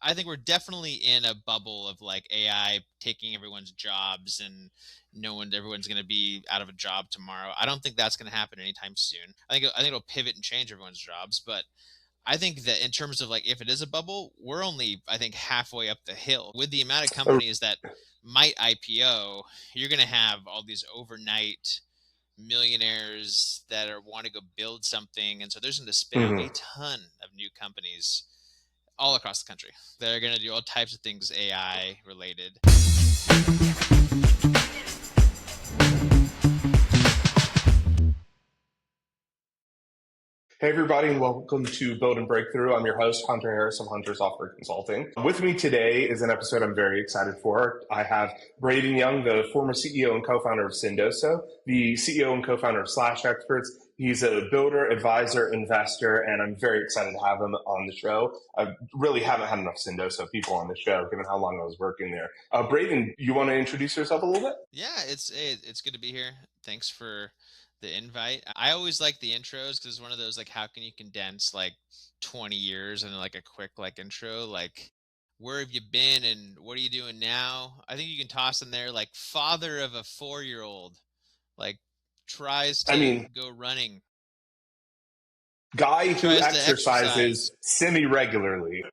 I think we're definitely in a bubble of like AI taking everyone's jobs and everyone's going to be out of a job tomorrow. I don't think that's going to happen anytime soon. I think it'll pivot and change everyone's jobs, but I think that in terms of like if it is a bubble, we're only I think halfway up the hill. With the amount of companies that might IPO, you're going to have all these overnight millionaires that want to go build something, and so there's going to spin out a Mhm. ton of new companies all across the country. They're going to do all types of things AI related. Hey, everybody, and welcome to Build and Breakthrough. I'm your host, Hunter Harris from Hunter Software Consulting. With me today is an episode I'm very excited for. I have Brayden Young, the former CEO and co-founder of Syndoso, the CEO and co-founder of SlashExperts. He's a builder, advisor, investor, and I'm very excited to have him on the show. I really haven't had enough Syndoso people on the show, given how long I was working there. Brayden, you want to introduce yourself a little bit? Yeah, it's good to be here. Thanks for the invite. I always like the intros because it's one of those like how can you condense like 20 years into like a quick like intro, like where have you been and what are you doing now? I think you can toss in there like father of a 4-year-old, like tries I to mean, go running, guy who tries to exercises exercise, semi-regularly.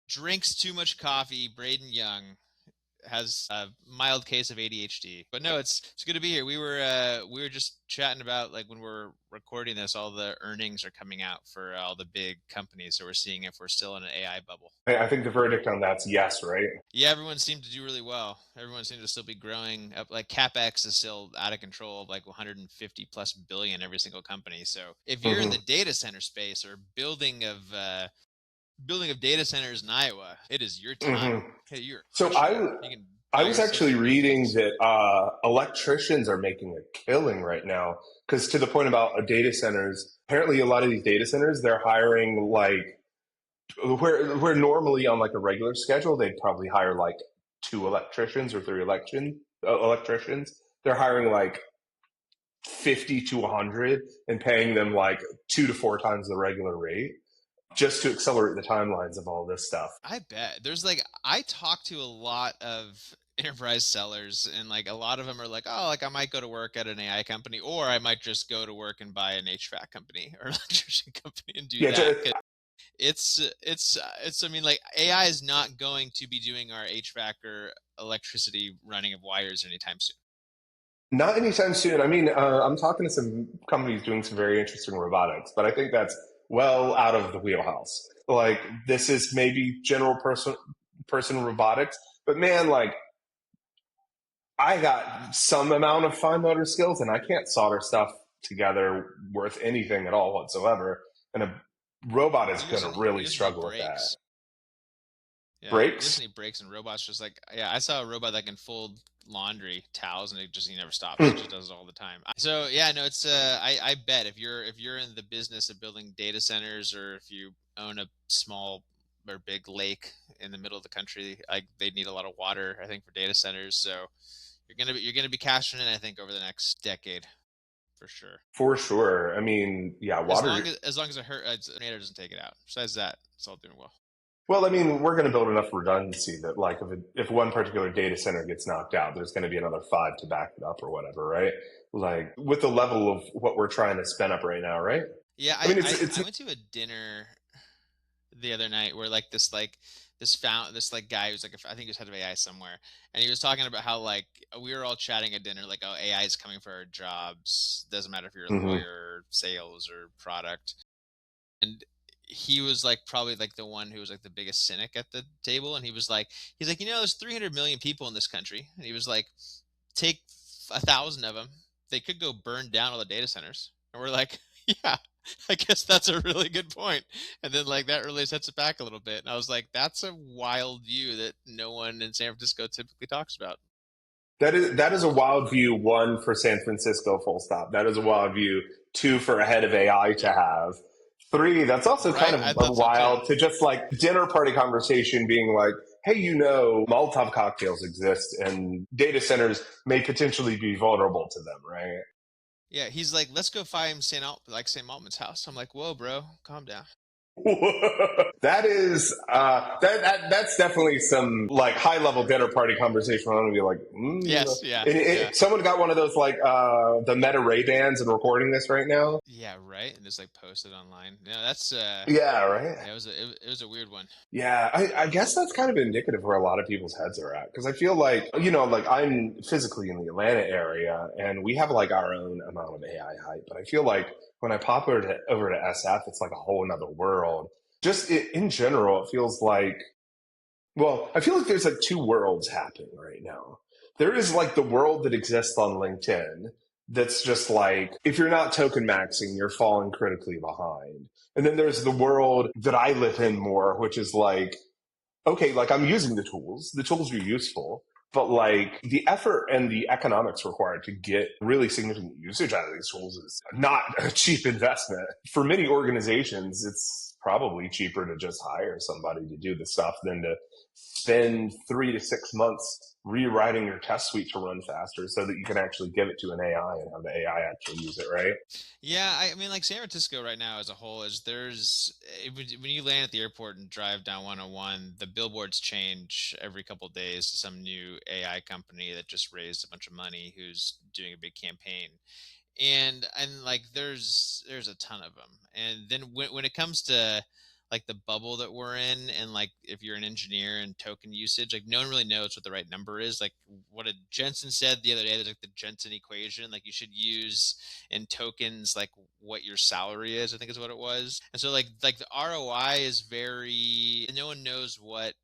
drinks too much coffee, Brayden Young has a mild case of ADHD. But no, it's good to be here. We were just chatting about like when we're recording this, all the earnings are coming out for all the big companies, so we're seeing if we're still in an AI bubble. I think the verdict on that's yes, right? Yeah, everyone seemed to do really well. Everyone seemed to still be growing up. Like CapEx is still out of control of like 150 plus billion every single company. So if you're in the Mm-hmm. data center space or building of data centers in Iowa, it is your time. Mm-hmm. Hey, you're So crushing it. You can I buy was yourself actually some new reading things. that electricians are making a killing right now because to the point about data centers, apparently a lot of these data centers they're hiring like where normally on like a regular schedule they'd probably hire like two electricians or three electricians. They're hiring like 50 to 100 and paying them like 2 to 4 times the regular rate just to accelerate the timelines of all this stuff. I bet there's like I talk to a lot of enterprise sellers and like a lot of them are like, oh, like I might go to work at an AI company or I might just go to work and buy an HVAC company or electrician company and do Yeah, that. It's I mean like AI is not going to be doing our HVAC or electricity running of wires anytime soon. not anytime soon. I mean, I'm talking to some companies doing some very interesting robotics, but I think that's well out of the wheelhouse. Like, this is maybe general person robotics, but man, like, I got some amount of fine motor skills, and I can't solder stuff together worth anything at all whatsoever. And a robot is going to You really just need struggle with that. brakes. Yeah, you just Brakes? need brakes and robots. Just like yeah, I saw a robot that can fold laundry towels and he never stops. It Hmm. just does it all the time. So yeah, no, it's I bet if you're in the business of building data centers or if you own a small or big lake in the middle of the country, like they need a lot of water. I think for data centers, so you're gonna be cashing in. I think over the next decade for sure. For sure. I mean, yeah, water. As long as it doesn't take it out. Besides that, it's all doing well. Well, I mean, we're going to build enough redundancy that, like, if one particular data center gets knocked out, there's going to be another five to back it up or whatever, right? Like, with the level of what we're trying to spin up right now, right? Yeah, I mean, it's I went to a dinner the other night where this like guy who's like I think he was head of AI somewhere, and he was talking about how like we were all chatting at dinner like oh AI is coming for our jobs. Doesn't matter if you're a mhm. lawyer, sales, or product. And he was like probably like the one who was like the biggest cynic at the table, and he's like there's 300 million people in this country, and he was like take 1,000 of them, they could go burn down all the data centers, and we're like yeah. I guess that's a really good point. And then like that really sets it back a little bit. And I was like, that's a wild view that no one in San Francisco typically talks about. That is a wild view, one, for San Francisco, full stop. That is a wild view, two, for a head of AI to have. Three, that's also kind Right? of I a thought so too. wild to just like dinner party conversation being like, hey, Molotov cocktails exist and data centers may potentially be vulnerable to them, right? Yeah, he's like, let's go find St. Altman's house. I'm like, whoa, bro, calm down. That is that's definitely some like high level dinner party conversation. I'm gonna be like, Yes, yeah, yeah. someone got one of those like the Meta Ray Bans and recording this right now. Yeah, right. And just like posted online. No, that's Yeah, right. yeah, it was a weird one. Yeah, I guess that's kind of indicative where a lot of people's heads are at. Because I feel like, like I'm physically in the Atlanta area and we have like our own amount of AI hype. But I feel like when I pop over to SF, it's like a whole nother world. Just in general, it feels like, well, I feel like there's like two worlds happening right now. There is like the world that exists on LinkedIn that's just like, if you're not token maxing, you're falling critically behind. And then there's the world that I live in more, which is like, okay, like I'm using the tools. The tools are useful, but like the effort and the economics required to get really significant usage out of these tools is not a cheap investment. For many organizations, it's probably cheaper to just hire somebody to do the stuff than to spend 3 to 6 months rewriting your test suite to run faster so that you can actually give it to an AI and have the AI actually use it, right? Yeah, I mean, like San Francisco right now as a whole is when you land at the airport and drive down 101, the billboards change every couple of days to some new AI company that just raised a bunch of money who's doing a big campaign. And like there's a ton of them. And then when it comes to like the bubble that we're in, and like if you're an engineer and token usage, like no one really knows what the right number is. Like what a Jensen said the other day, there's like the Jensen equation, like you should use in tokens like what your salary is, I think is what it was. And so like the ROI is very, no one knows what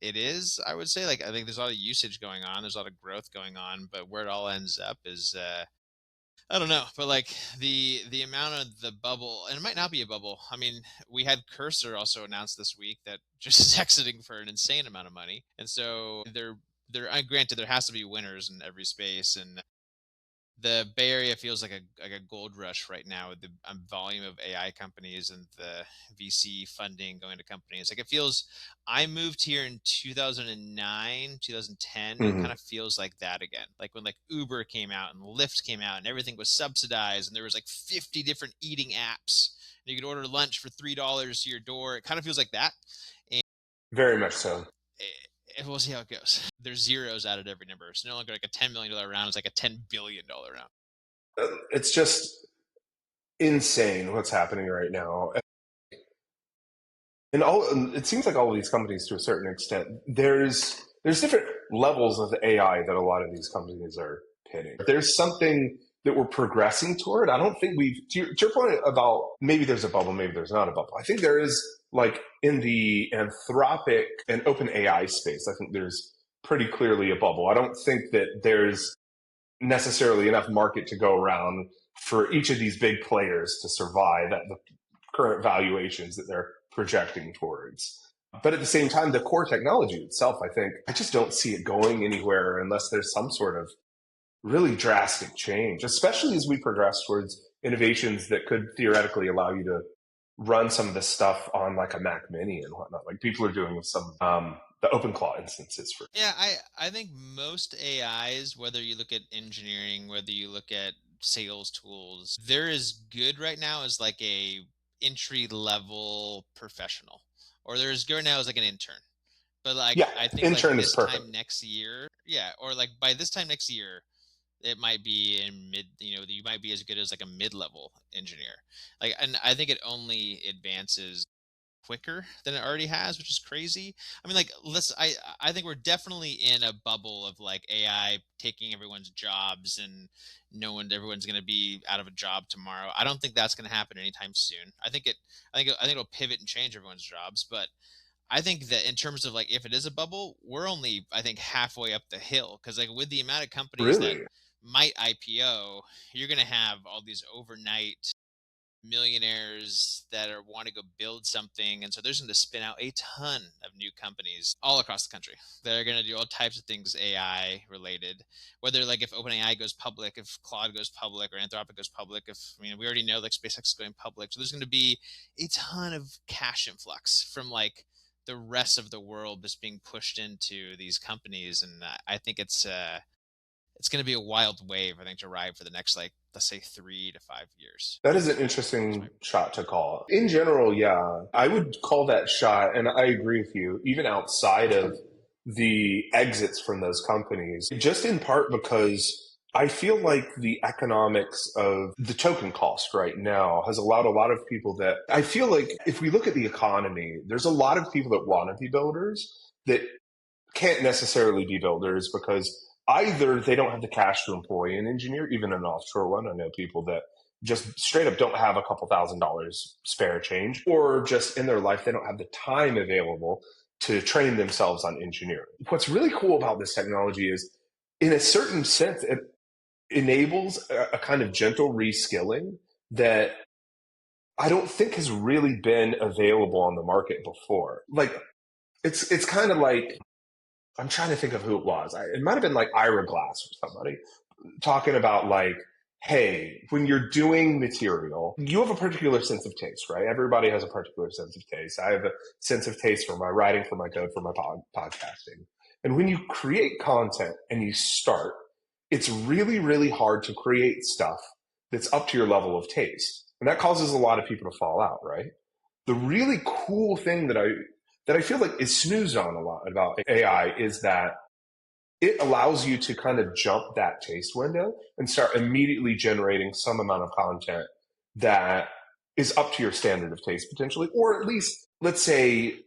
it is. I would say, like, I think there's a lot of usage going on, there's a lot of growth going on, but where it all ends up is I don't know, but like the amount of the bubble, and it might not be a bubble. I mean, we had Cursor also announced this week that just is exiting for an insane amount of money, and so they're granted there has to be winners in every space, and the Bay Area feels like a gold rush right now with the volume of AI companies and the VC funding going to companies. Like it feels, I moved here in 2009, 2010, and it kind Mm-hmm. of feels like that again. Like when like Uber came out and Lyft came out and everything was subsidized and there was like 50 different eating apps and you could order lunch for $3 to your door. It kind of feels like that. And Very much so. we'll see how it goes. There's zeros added every number. It's no longer like a $10 million round. It's like a $10 billion round. It's just insane what's happening right now. And it seems like all of these companies to a certain extent, there's different levels of AI that a lot of these companies are hitting. There's something that we're progressing toward. I don't think to your point about maybe there's a bubble, maybe there's not a bubble. I think there is, like in the Anthropic and open AI space, I think there's pretty clearly a bubble. I don't think that there's necessarily enough market to go around for each of these big players to survive at the current valuations that they're projecting towards. But at the same time, the core technology itself, I think, I just don't see it going anywhere unless there's some sort of really drastic change, especially as we progress towards innovations that could theoretically allow you to run some of this stuff on like a Mac Mini and whatnot, like people are doing with some the OpenClaw instances for. Yeah, I think most AIs, whether you look at engineering, whether you look at sales tools, they're as good right now as like a entry level professional, or they're as good now as like an intern. But like Yeah, I think like intern is this perfect. time next year, yeah, or like by this time next year, it might be in mid, you might be as good as like a mid-level engineer. Like, and I think it only advances quicker than it already has, which is crazy. I mean, like I think we're definitely in a bubble of like AI taking everyone's jobs and everyone's going to be out of a job tomorrow. I don't think that's going to happen anytime soon. I think it'll pivot and change everyone's jobs, but I think that in terms of like if it is a bubble, we're only I think halfway up the hill because like with the amount of companies that Really? might IPO, you're going to have all these overnight millionaires that are want to go build something, and so there's going to spin out a ton of new companies all across the country that are going to do all types of things AI related, whether like if OpenAI goes public, if Claude goes public, or Anthropic goes public. If we already know like SpaceX is going public, so there's going to be a ton of cash influx from like the rest of the world that's being pushed into these companies, and I think it's going to be a wild wave, I think, to ride for the next, like, let's say 3 to 5 years. That is an That's my interesting shot to call. In general, yeah, I would call that shot, and I agree with you, even outside of the exits from those companies, just in part because I feel like the economics of the token cost right now has allowed a lot of people that I feel like if we look at the economy, there's a lot of people that want to be builders that can't necessarily be builders because either they don't have the cash to employ an engineer, even an offshore one. I know people that just straight up don't have a couple $1,000s spare change, or just in their life, they don't have the time available to train themselves on engineering. What's really cool about this technology is, in a certain sense, it enables a kind of gentle reskilling that I don't think has really been available on the market before. Like, it's kind of like, I'm trying to think of who it was. It might have been like Ira Glass or somebody talking about like, hey, when you're doing material, you have a particular sense of taste, right? Everybody has a particular sense of taste. I have a sense of taste for my writing, for my code, for my podcasting. And when you create content and you start, it's really, really hard to create stuff that's up to your level of taste. And that causes a lot of people to fall out, right? The really cool thing that I feel like is snoozed on a lot about AI is that it allows you to kind of jump that taste window and start immediately generating some amount of content that is up to your standard of taste potentially, or at least, let's say,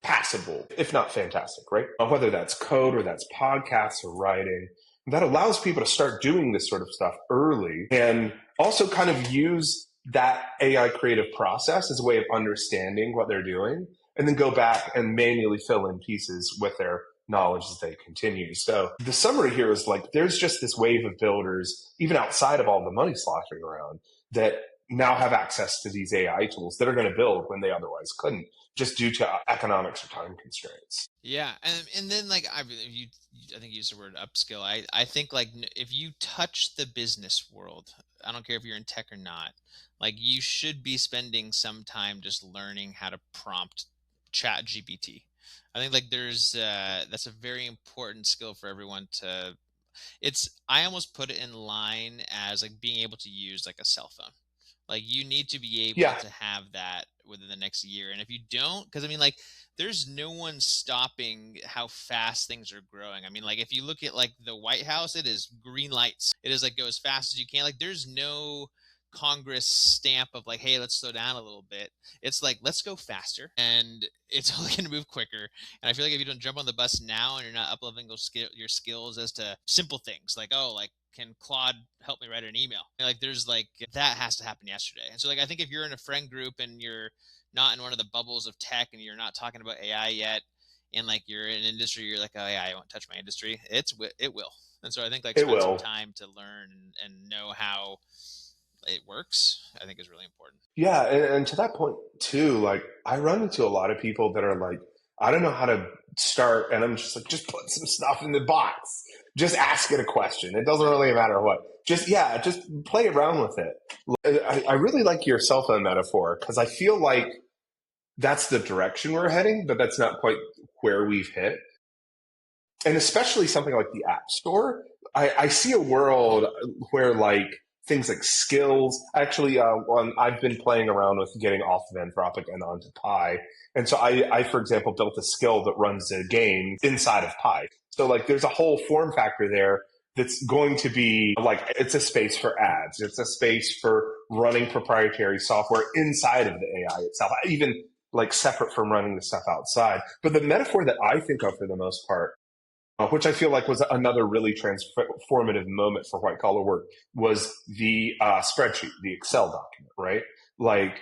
passable, if not fantastic, right? Whether that's code or that's podcasts or writing, that allows people to start doing this sort of stuff early and also kind of use that AI creative process as a way of understanding what they're doing and then go back and manually fill in pieces with their knowledge as they continue. So the summary here is like there's just this wave of builders, even outside of all the money sloshing around, that now have access to these AI tools that are going to build when they otherwise couldn't, just due to economics or time constraints. Yeah, and then like I think you used the word upskill. I think like if you touch the business world, I don't care if you're in tech or not, like you should be spending some time just learning how to prompt Chat GPT. I think like there's that's a very important skill for everyone to. It's I almost put it in line as like being able to use like a cell phone. Like you need to be able Yeah, to have that within the next year. And if you don't, because I mean, like, there's no one stopping how fast things are growing. I mean, like, if you look at like the White House, it is green lights. It is like go as fast as you can. Like, there's no Congress stamp of like, hey, let's slow down a little bit. It's like, let's go faster, and it's only going to move quicker. And I feel like if you don't jump on the bus now and you're not upleveling your skills as to simple things like, oh, like, can Claude help me write an email? Like, there's like that has to happen yesterday. And so, like, I think if you're in a friend group and you're not in one of the bubbles of tech and you're not talking about AI yet, and like you're in an industry, you're like, oh yeah, I won't touch my industry. It will. And so I think like it spend some will. time to learn and know how it works, I think is really important. Yeah, and to that point too, like I run into a lot of people that are like, I don't know how to start, and I'm just like, just put some stuff in the box. Just ask it a question. It doesn't really matter what. Just play around with it. I really like your cell phone metaphor because I feel like that's the direction we're heading, but that's not quite where we've hit. And especially something like the App Store, I see a world where like things like skills. Actually, I've been playing around with getting off of Anthropic and onto Pi, and so for example, built a skill that runs a game inside of Pi. So like, there's a whole form factor there that's going to be like it's a space for ads, it's a space for running proprietary software inside of the AI itself, even like separate from running the stuff outside. But the metaphor that I think of for the most part, which I feel like was another really transformative moment for white collar work, was the spreadsheet, the Excel document, right? Like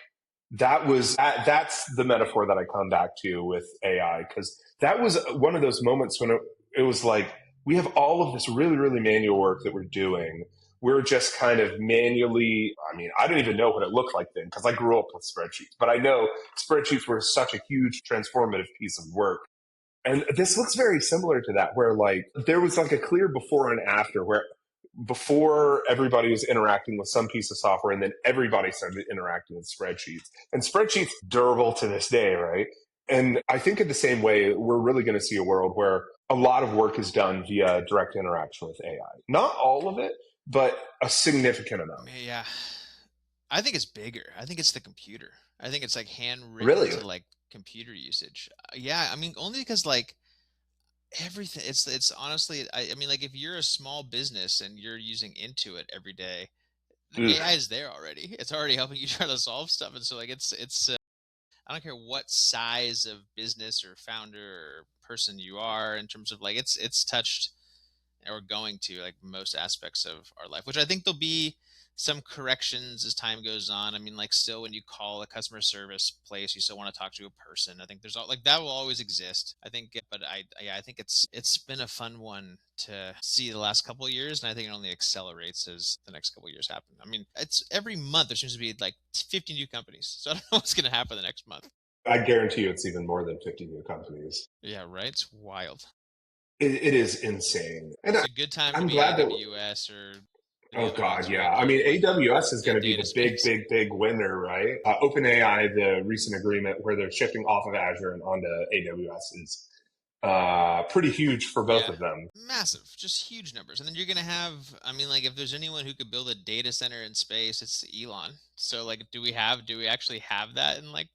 that's the metaphor that I come back to with AI, because that was one of those moments when it was like, we have all of this really, really manual work that we're doing. We're just kind of manually, I mean, I don't even know what it looked like then because I grew up with spreadsheets, but I know spreadsheets were such a huge transformative piece of work. And this looks very similar to that, where like there was like a clear before and after, where before everybody was interacting with some piece of software and then everybody started interacting with spreadsheets. And spreadsheets durable to this day, right? And I think in the same way, we're really going to see a world where a lot of work is done via direct interaction with AI. Not all of it, but a significant amount. Yeah, I think it's bigger. I think it's the computer. I think it's like handwritten Really? to like computer usage. Yeah, I mean only because like everything. It's honestly, I mean like if you're a small business and you're using Intuit every day, the AI Oof. is there already. It's already helping you try to solve stuff, and so like it's. I don't care what size of business or founder or person you are in terms of like it's touched or going to like most aspects of our life, which I think there'll be some corrections as time goes on. I mean, like still when you call a customer service place, you still want to talk to a person. I think there's all like that will always exist. I think, but yeah, I think it's been a fun one to see the last couple of years, and I think it only accelerates as the next couple of years happen. I mean, it's every month there seems to be like 50 new companies, so I don't know what's going to happen the next month. I guarantee you it's even more than 50 new companies. Yeah, right. It's wild. It is insane. And It's a good time to I'm be glad that, AWS or any oh other God, ones who yeah. like I mean, build like AWS is in going the to be data the big, space. big, big winner, right? OpenAI, the recent agreement where they're shifting off of Azure and onto AWS is pretty huge for both Yeah, of them. massive, just huge numbers. And then you're gonna have, I mean, like if there's anyone who could build a data center in space, it's Elon. So like, do we actually have that in like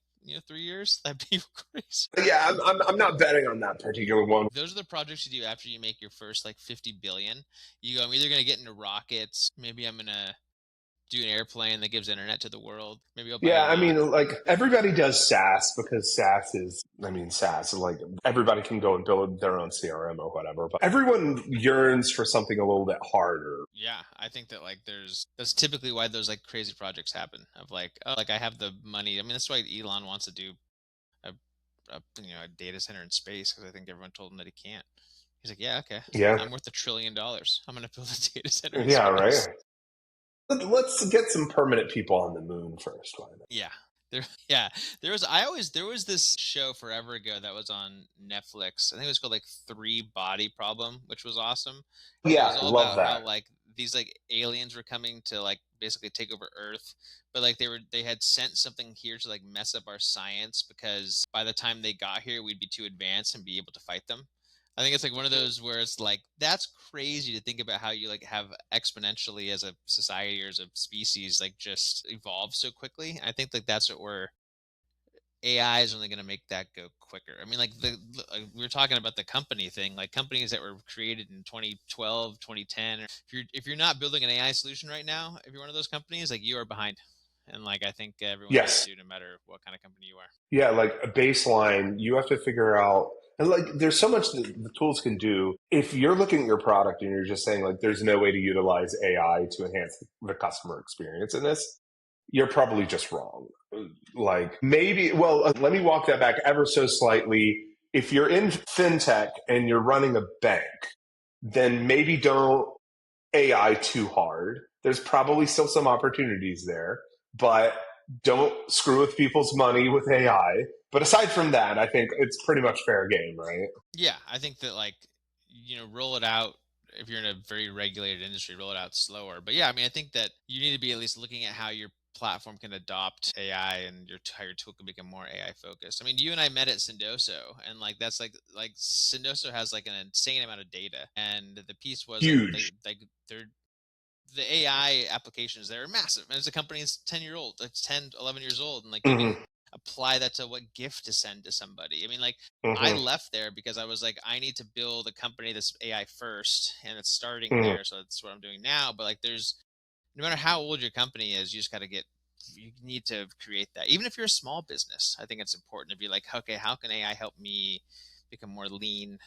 3 years? That'd be crazy. Yeah, I'm not betting on that particular one. Those are the projects you do after you make your first like 50 billion. You go, I'm either gonna get into rockets, maybe I'm gonna do an airplane that gives internet to the world, maybe I'll buy a Yeah, I yacht. mean, like everybody does SaaS because SaaS is, I mean, SaaS, like everybody can go and build their own CRM or whatever, but everyone yearns for something a little bit harder. Yeah, I think that like that's typically why those like crazy projects happen of like, oh, like I have the money. I mean, that's why Elon wants to do a, a data center in space, because I think everyone told him that he can't. He's like, yeah, okay, Yeah. I'm worth $1 trillion. I'm gonna build a data center in Yeah, space. right. Let's get some permanent people on the moon first. Why not? Yeah. Yeah, there was this show forever ago that was on Netflix. I think it was called like Three Body Problem, which was awesome. And it was Yeah, all love about how that. like these like aliens were coming to like basically take over Earth, but like they had sent something here to like mess up our science, because by the time they got here we'd be too advanced and be able to fight them. I think it's like one of those where it's like that's crazy to think about how you like have exponentially as a society or as a species like just evolve so quickly. I think like that's what we're AI is only going to make that go quicker. I mean, like we were talking about the company thing, like companies that were created in 2012, 2010. If you're not building an AI solution right now, if you're one of those companies, like you are behind. And like I think everyone is Yes. too, no matter what kind of company you are. Yeah, like a baseline, you have to figure out, and like there's so much that the tools can do. If you're looking at your product and you're just saying like there's no way to utilize AI to enhance the customer experience in this, you're probably just wrong. Like maybe, well, let me walk that back ever so slightly. If you're in fintech and you're running a bank, then maybe don't AI too hard. There's probably still some opportunities there, but don't screw with people's money with AI. But aside from that, I think it's pretty much fair game, right? Yeah, I think that like roll it out. If you're in a very regulated industry, roll it out slower. But yeah, I mean, I think that you need to be at least looking at how your platform can adopt AI and how your tool can become more AI focused. I mean, you and I met at Sendoso, and like that's like Sendoso has like an insane amount of data, and the piece was like Huge. they're the AI applications there are massive. And it's a company that's 10-year old, it's 10, 11 years old. And like you Mm-hmm, can apply that to what gift to send to somebody. I mean, like I mm-hmm, left there because I was like, I need to build a company that's AI first, and it's starting mm-hmm. there. So that's what I'm doing now. But like there's no matter how old your company is, you just got to you need to create that. Even if you're a small business, I think it's important to be like, okay, how can AI help me become more lean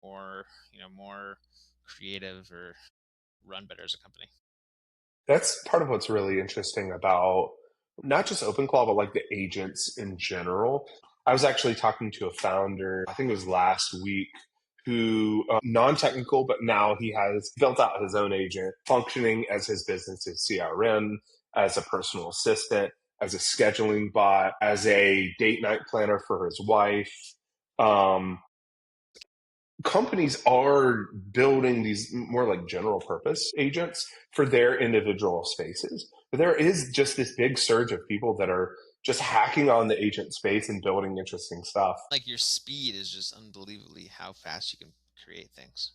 or, more creative or run better as a company? That's part of what's really interesting about not just OpenClaw, but like the agents in general. I was actually talking to a founder, I think it was last week, who non-technical, but now he has built out his own agent, functioning as his business's CRM, as a personal assistant, as a scheduling bot, as a date night planner for his wife. Um, Companies are building these more like general purpose agents for their individual spaces. But there is just this big surge of people that are just hacking on the agent space and building interesting stuff. Like your speed is just unbelievably how fast you can create things.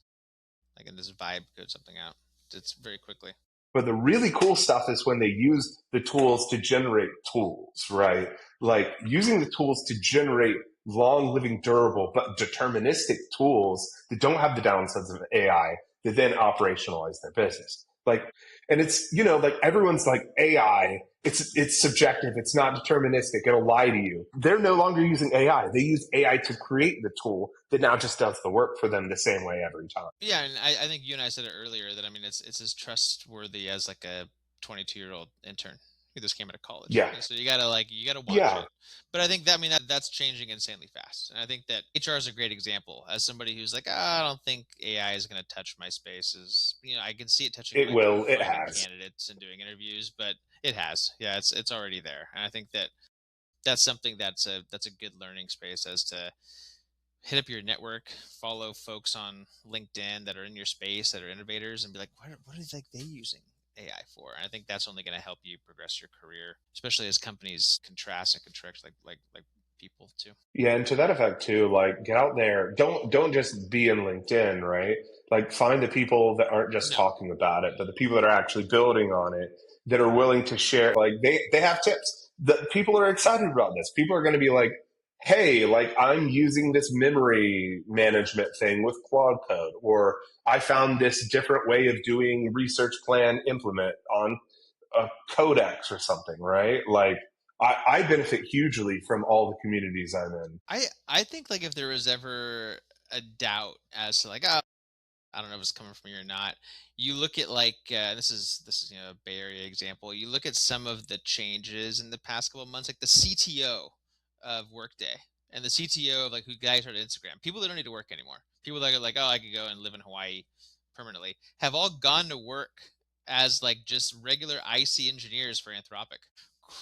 Like in this vibe code something out. It's very quickly. But the really cool stuff is when they use the tools to generate tools, right? Like using the tools to generate long living, durable, but deterministic tools that don't have the downsides of AI that then operationalize their business. Like, and it's, like everyone's like AI, it's subjective. It's not deterministic. It'll lie to you. They're no longer using AI. They use AI to create the tool that now just does the work for them the same way every time. Yeah, and I think you and I said it earlier that I mean it's as trustworthy as like a 22-year-old intern who just came out of college. Yeah. And so you gotta watch Yeah. it. But I think that I mean that's changing insanely fast. And I think that HR is a great example as somebody who's like, I don't think AI is gonna touch my spaces. I can see it touching It like will. It finding has. candidates and doing interviews, but it has. Yeah, it's already there. And I think that that's something that's a good learning space as to hit up your network, follow folks on LinkedIn that are in your space that are innovators, and be like, what are they using AI for? And I think that's only going to help you progress your career, especially as companies contrast and contract like people too. Yeah, and to that effect too, like get out there. Don't just be in LinkedIn, right? Like find the people that aren't just No, talking about it, but the people that are actually building on it, that are willing to share. Like they have tips. The people are excited about this. People are going to be like, "Hey, like I'm using this memory management thing with Claude Code, or I found this different way of doing research plan implement on a codex or something," right? Like I benefit hugely from all the communities I'm in. I think like if there was ever a doubt as to like, I don't know if it's coming from you or not. You look at like this is a Bay Area example. You look at some of the changes in the past couple of months, like the CTO of Workday and the CTO of like who guys started Instagram. People that don't need to work anymore. People that are like, oh, I could go and live in Hawaii permanently, have all gone to work as like just regular IC engineers for Anthropic.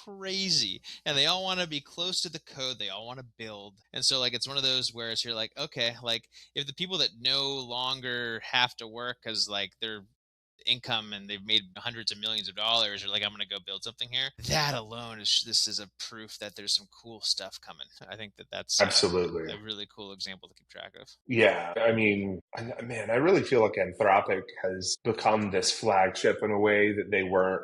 Crazy, and they all want to be close to the code. They all want to build, and so like it's one of those where it's you're like, okay, like if the people that no longer have to work because like their income and they've made hundreds of millions of dollars are like, I'm going to go build something here, that alone is this is a proof that there's some cool stuff coming. I think that that's Absolutely. a really cool example to keep track of. Yeah. I mean, man, I really feel like Anthropic has become this flagship in a way that they weren't,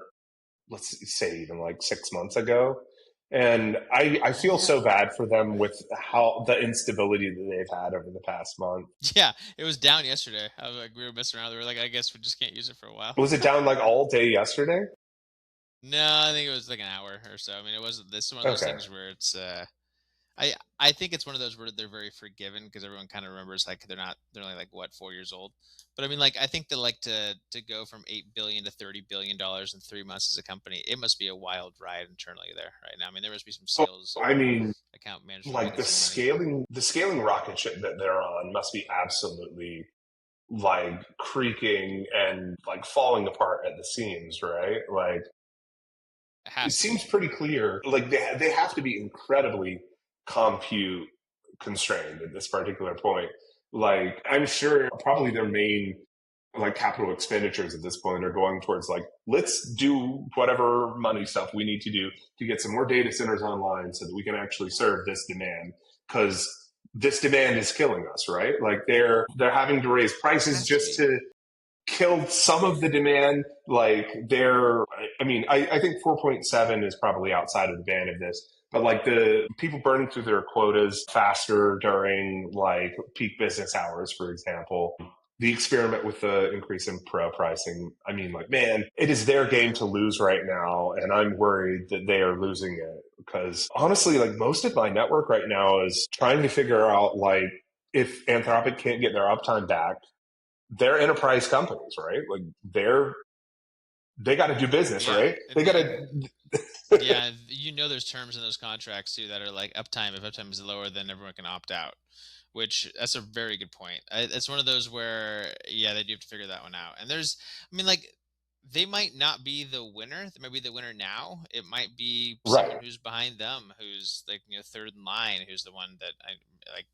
let's say, even like 6 months ago. And I feel Yeah. so bad for them with how the instability that they've had over the past month. Yeah, it was down yesterday. I was like, we were messing around. We were like, I guess we just can't use it for a while. Was it down like all day yesterday? No, I think it was like an hour or so. I mean, it wasn't this one of those Okay. things where it's I think it's one of those where they're very forgiven because everyone kind of remembers like they're only like what 4 years old, but I mean like I think that like to go from 8 billion to $30 billion in 3 months as a company, it must be a wild ride internally there right now. I mean there must be some Oh, sales and I mean, account management like making some money. the scaling rocket ship that they're on must be absolutely like creaking and like falling apart at the seams, right? Like It it has to be. seems pretty clear. Like they have to be incredibly compute constrained at this particular point. Like I'm sure probably their main like capital expenditures at this point are going towards like let's do whatever money stuff we need to do to get some more data centers online so that we can actually serve this demand because this demand is killing us, right? Like they're having to raise It prices has to just be. to killed some of the demand. Like I mean, I think 4.7 is probably outside of the band of this, but like the people burning through their quotas faster during like peak business hours, for example. The experiment with the increase in pro pricing. I mean, like, man, it is their game to lose right now. And I'm worried that they are losing it because honestly, like most of my network right now is trying to figure out like if Anthropic can't get their uptime back, they're enterprise companies, right? Like they got to do business, Yeah, right? They got to. yeah, there's terms in those contracts too that are like uptime. If uptime is lower, then everyone can opt out. Which that's a very good point. It's one of those where yeah, they do have to figure that one out. And there's, I mean, like they might not be the winner. They might be the winner now. It might be someone Right. who's behind them, who's like third in line, who's the one that I like.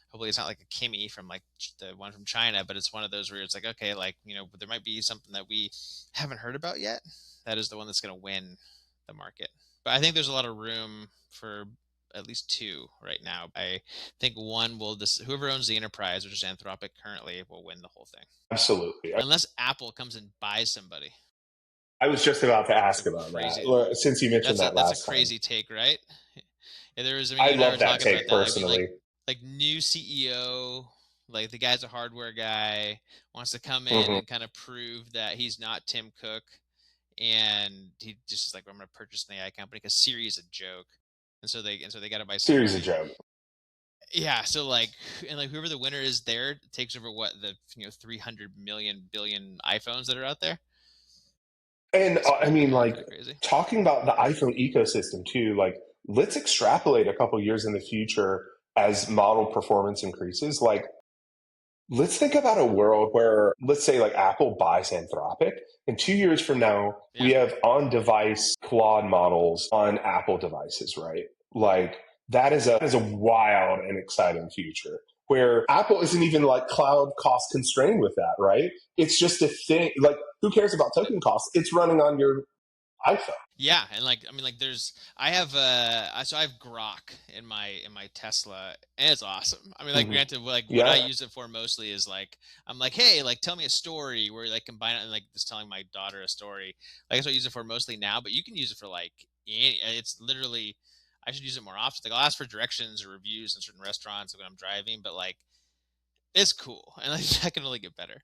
Hopefully, it's not like a Kimmy from like the one from China, but it's one of those where it's like okay, like there might be something that we haven't heard about yet. That is the one that's going to win the market. But I think there's a lot of room for at least two right now. I think one will whoever owns the enterprise, which is Anthropic currently, will win the whole thing. Absolutely. Unless Apple comes and buys somebody. I was just about to It's a ask about crazy that since you mentioned that that's a last time. crazy take, right? Yeah, there was, I mean, I you and I were love that talking about take that. I mean, personally. like new CEO, like the guy's a hardware guy, wants to come in Hmm. and kind of prove that he's not Tim Cook, and he just is like, I'm going to purchase an AI company because Siri is a joke, and so they got to buy Series a somebody. joke. Yeah, so like, and like whoever the winner is there takes over what the 300 million billion iPhones that are out there. And It's I pretty mean, pretty like pretty crazy. talking about the iPhone ecosystem too, like let's extrapolate a couple years in the future as model performance increases. Like, let's think about a world where, let's say, like Apple buys Anthropic, and 2 years from now, we Yeah. have on device Claude models on Apple devices, right? Like, that is a wild and exciting future where Apple isn't even like cloud cost constrained with that, right? It's just a thing. Like, who cares about token costs? It's running on your iPhone. Yeah, and like I mean like there's I have Grok in my Tesla, and it's awesome. I mean, like, Hmm. granted, like what I Yeah, use it for mostly is like I'm like, hey, like tell me a story, where like combine it and like just telling my daughter a story. Like that's what I use it for mostly now, but you can use it for like it's literally, I should use it more often. Like I'll ask for directions or reviews in certain restaurants when I'm driving, but like it's cool, and like that can only get better.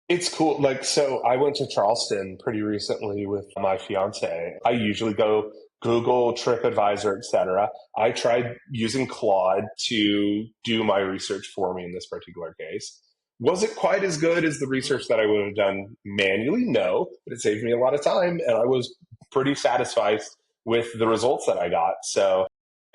it's cool. Like, so I went to Charleston pretty recently with my fiance. I usually go Google, TripAdvisor, etc. I tried using Claude to do my research for me in this particular case. Was it quite as good as the Ooh. research that I would have done manually? No, but it saved me a lot of time, and I was pretty satisfied with the results that I got. So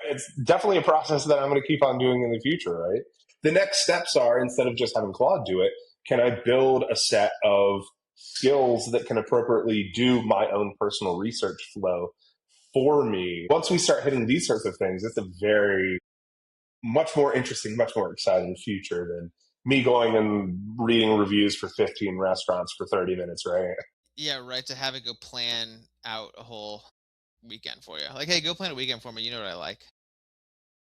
it's definitely a process that I'm going to keep on doing in the future, right? The next steps are, instead of just having Claude do it, can I build a set of skills that can appropriately do my own personal research flow for me? Once we start hitting these sorts of things, it's a very much more interesting, much more exciting future than me going and reading reviews for 15 restaurants for 30 minutes, right? Yeah, right. To have it go plan out a whole weekend for you. Like, hey, go plan a weekend for me. You know what I like.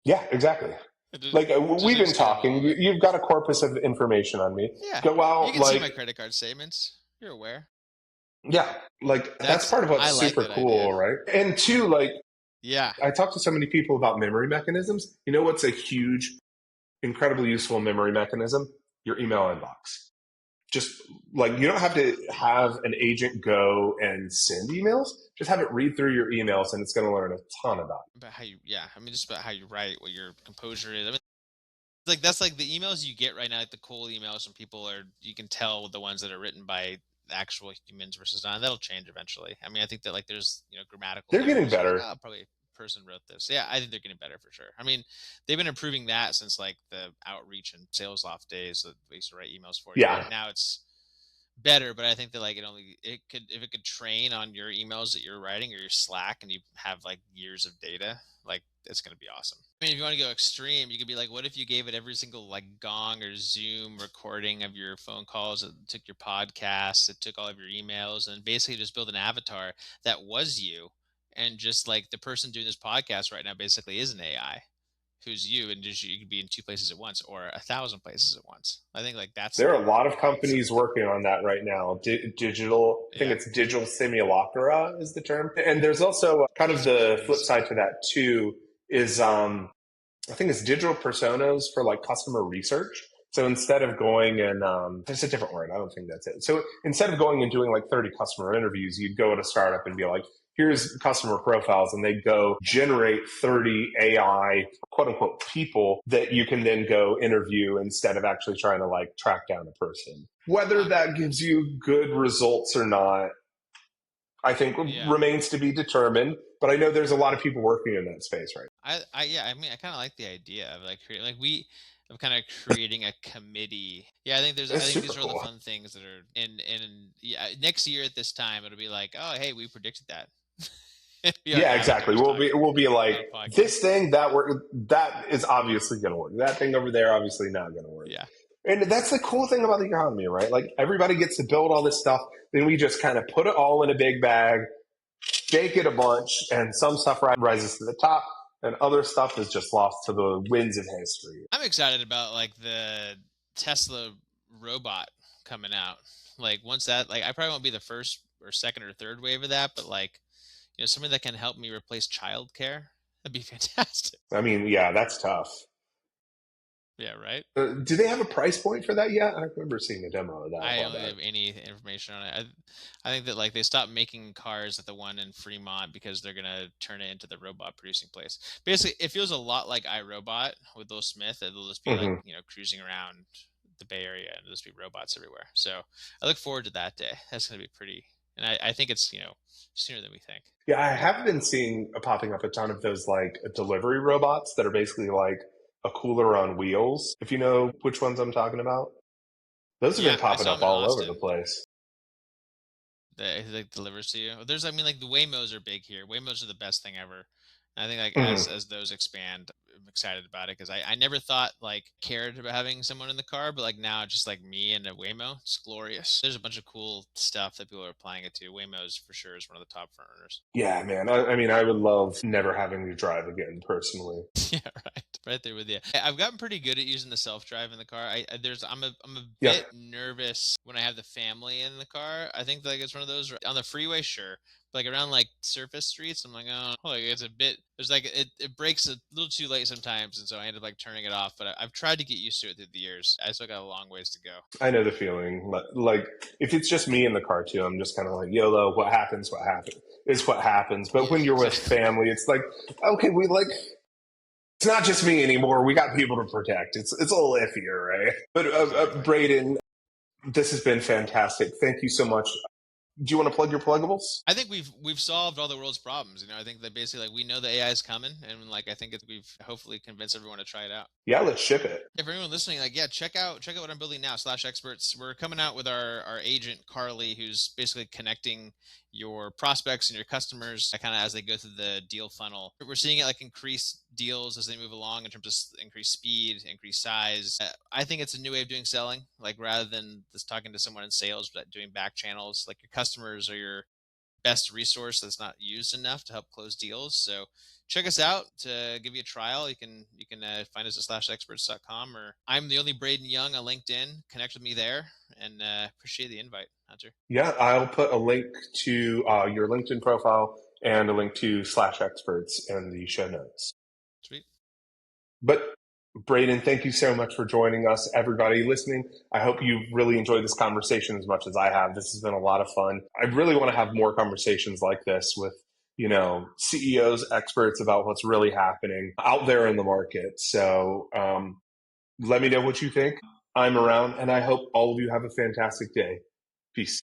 Yeah, exactly. Just, Like just we've been execute them talking, all of it. you've got a corpus of information on me. Yeah, Go you out, can see like, my credit card statements. You're aware. yeah, like that's part of I what's like super that idea. cool, right? And two, like Yeah, I talk to so many people about memory mechanisms. You know what's a huge, incredibly useful memory mechanism? Your email inbox. Just like you don't have to have an agent go and send emails. Just have it read through your emails, and it's going to learn a ton about about how you. Yeah, I mean, just about how you write, what your composure is. I mean, like that's like the emails you get right now, like the cool emails from people are, you can tell the ones that are written by actual humans versus not. That'll change eventually. I mean, I think that like there's grammatical you. They're getting errors. You're like, better. oh, probably a person wrote this. Yeah, I think they're getting better for sure. I mean, they've been improving that since like the outreach and sales loft days that we used to write emails for you. Yeah, Like now it's better, but I think that like it could, if it could train on your emails that you're writing or your Slack, and you have like years of data, like it's gonna be awesome. I mean, if you want to go extreme, you could be like, what if you gave it every single like Gong or Zoom recording of your phone calls, it took your podcasts, it took all of your emails, and basically just build an avatar that was you, and just like the person doing this podcast right now basically is an AI who's you, and just you could be in two places at once or 1,000 places at once. I think like there are a lot of that's the companies future. working on that right now. Digital, I think Yeah, it's digital simulacra is the term. And there's also kind of that's the flip crazy. side to that too. Is I think it's digital personas for like customer research. So instead of going and there's a different word. I don't think that's it. So instead of going and doing like 30 customer interviews, you'd go at a startup and be like, here's customer profiles, and they go generate 30 AI quote unquote people that you can then go interview instead of actually trying to like track down a person. Whether Wow. that gives you good results or not, I think Yeah. remains to be determined. But I know there's a lot of people working in that space right Yeah, I mean, I kind of like the idea of like like we of kind of creating a committee. Yeah, now. I It's think super these are all the cool. fun things that are in yeah, next year at this time it'll be like, oh, hey, we predicted that. It'll be our Yeah, exactly. avatars talking We'll be like on a podcast. this thing that is obviously going to work. That thing over there obviously not going to work. Yeah. And that's the cool thing about the economy, right? Like everybody gets to build all this stuff, then we just kind of put it all in a big bag, shake it a bunch, and some stuff rises to the top, and other stuff is just lost to the winds of history. I'm excited about like the Tesla robot coming out. Like once that, like I probably won't be the first or second or third wave of that, but like something that can help me replace childcare, that'd be fantastic. I mean, yeah, that's tough. Yeah, right. Do they have a price point for that yet? I remember seeing a demo of that a I while don't back. have any information on it. I think that like they stopped making cars at the one in Fremont because they're gonna turn it into the robot producing place. Basically, it feels a lot like iRobot with Will Smith. It'll just be like Hmm. cruising around the Bay Area and there'll just be robots everywhere. So I look forward to that day. That's gonna be pretty, and I think it's sooner than we think. Yeah, I have been seeing popping up a ton of those like delivery robots that are basically like a cooler on wheels, if you know which ones I'm talking about. Those have been Yeah, I popping saw up them in all over the Austin. place. That it, like delivers to you. There's, I mean, like the Waymos are big here. Waymos are the best thing ever. And I think like Hmm. as those expand, I'm excited about it because I never thought like cared about having someone in the car, but like now just like me and a Waymo, it's glorious. There's a bunch of cool stuff that people are applying it to. Waymos for sure is one of the top front runners. Yeah, man. I mean, I would love never having to drive again personally. Yeah, right there with you. I've gotten pretty good at using the self drive in the car. I'm a Yeah, bit nervous when I have the family in the car. I think like it's one of those on the freeway, sure, but like around like surface streets, I'm like, oh, like it's a bit. There's like it breaks a little too late sometimes, and so I end up like turning it off. But I've tried to get used to it through the years. I still got a long ways to go. I know the feeling. Like, if it's just me in the car too, I'm just kind of like, YOLO, what happens, what happens is what happens. But Yeah, when you're with exactly. family, it's like, okay, it's not just me anymore. We got people to protect. It's a little iffier, right? But Exactly. Brayden, this has been fantastic. Thank you so much. Do you want to plug your pluggables? I think we've solved all the world's problems. I think that basically like we know the AI is coming, and like I think we've hopefully convinced everyone to try it out. Yeah, let's ship it. Yeah, for anyone listening, like yeah, check out what I'm building now, SlashExperts. We're coming out with our agent Carly, who's basically connecting your prospects and your customers kind of as they go through the deal funnel. We're seeing it like increase deals as they move along in terms of increased speed, increased size. I think it's a new way of doing selling, like rather than just talking to someone in sales, but doing back channels. Like your customers are your best resource that's not used enough to help close deals. So check us out to give you a trial. You can find us at slashexperts.com, or I'm the only Brayden Young on LinkedIn. Connect with me there, and appreciate the invite, Hunter. Yeah, I'll put a link to your LinkedIn profile and a link to SlashExperts in the show notes. Sweet. But Brayden, thank you so much for joining us. Everybody listening, I hope you really enjoyed this conversation as much as I have. This has been a lot of fun. I really want to have more conversations like this with, CEOs, experts about what's really happening out there in the market. So let me know what you think. I'm around, and I hope all of you have a fantastic day. Peace.